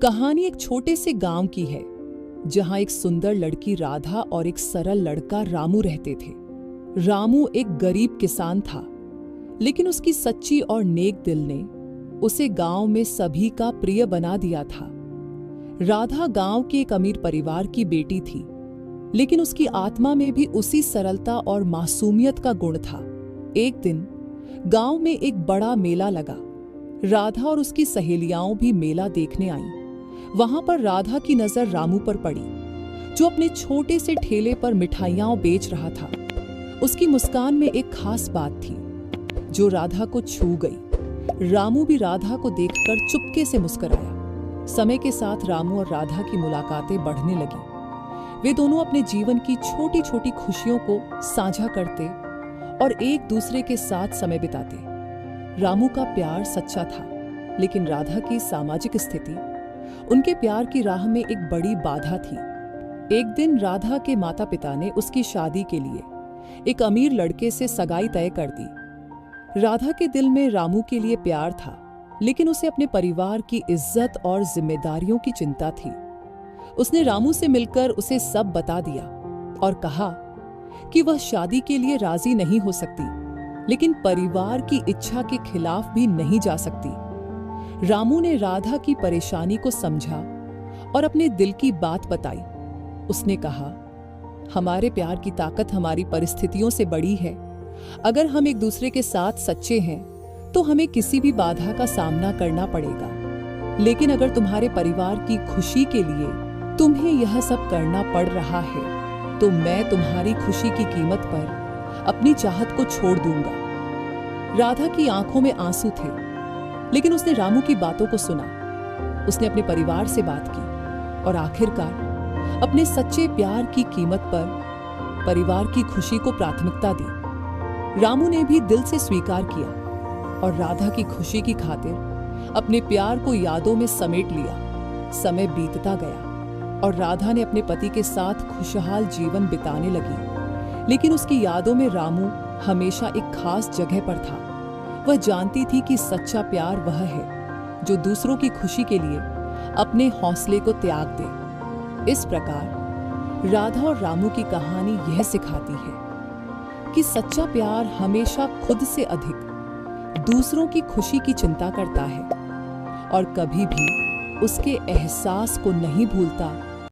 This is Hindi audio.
कहानी एक छोटे से गांव की है जहां एक सुंदर लड़की राधा और एक सरल लड़का रामू रहते थे। रामू एक गरीब किसान था, लेकिन उसकी सच्ची और नेक दिल ने उसे गांव में सभी का प्रिय बना दिया था। राधा गांव के एक अमीर परिवार की बेटी थी, लेकिन उसकी आत्मा में भी उसी सरलता और मासूमियत का गुण था। एक दिन गांव में एक बड़ा मेला लगा। राधा और उसकी सहेलियां भी मेला देखने आईं। वहां पर राधा की नजर रामू पर पड़ी, जो अपने छोटे से ठेले पर मिठाइयां बेच रहा था। उसकी मुस्कान में एक खास बात थी जो राधा को छू गई। रामू भी राधा को देखकर चुपके से मुस्कुराया। समय के साथ रामू और राधा की मुलाकातें बढ़ने लगी। वे दोनों अपने जीवन की छोटी छोटी खुशियों को साझा करते और एक दूसरे के साथ समय बिताते। रामू का प्यार सच्चा था, लेकिन राधा की सामाजिक स्थिति उनके प्यार की राह में एक बड़ी बाधा थी। एक दिन राधा के माता पिता ने उसकी शादी के लिए एक अमीर लड़के से सगाई तय कर दी। राधा के दिल में रामू के लिए प्यार था, लेकिन उसे अपने परिवार की इज्जत और जिम्मेदारियों की चिंता थी। उसने रामू से मिलकर उसे सब बता दिया और कहा कि वह शादी के लिए राजी नहीं हो सकती, लेकिन परिवार की इच्छा के खिलाफ भी नहीं जा सकती। रामू ने राधा की परेशानी को समझा और अपने दिल की बात बताई। उसने कहा, हमारे प्यार की ताकत हमारी परिस्थितियों से बड़ी है। अगर हम एक दूसरे के साथ सच्चे हैं तो हमें किसी भी बाधा का सामना करना पड़ेगा, लेकिन अगर तुम्हारे परिवार की खुशी के लिए तुम्हें यह सब करना पड़ रहा है तो मैं तुम्हारी खुशी की कीमत पर अपनी चाहत को छोड़ दूंगा। राधा की आंखों में आंसू थे, लेकिन उसने रामू की बातों को सुना। उसने अपने परिवार से बात की और आखिरकार अपने सच्चे प्यार की कीमत पर परिवार की खुशी को प्राथमिकता दी। रामू ने भी दिल से स्वीकार किया और राधा की खुशी की खातिर अपने प्यार को यादों में समेट लिया। समय बीतता गया और राधा ने अपने पति के साथ खुशहाल जीवन बिताने लगी, लेकिन उसकी यादों में रामू हमेशा एक खास जगह पर था। वह जानती थी कि सच्चा प्यार वह है जो दूसरों की खुशी के लिए अपने हौसले को त्याग दे। इस प्रकार राधा और रामू की कहानी यह सिखाती है कि सच्चा प्यार हमेशा खुद से अधिक दूसरों की खुशी की चिंता करता है और कभी भी उसके एहसास को नहीं भूलता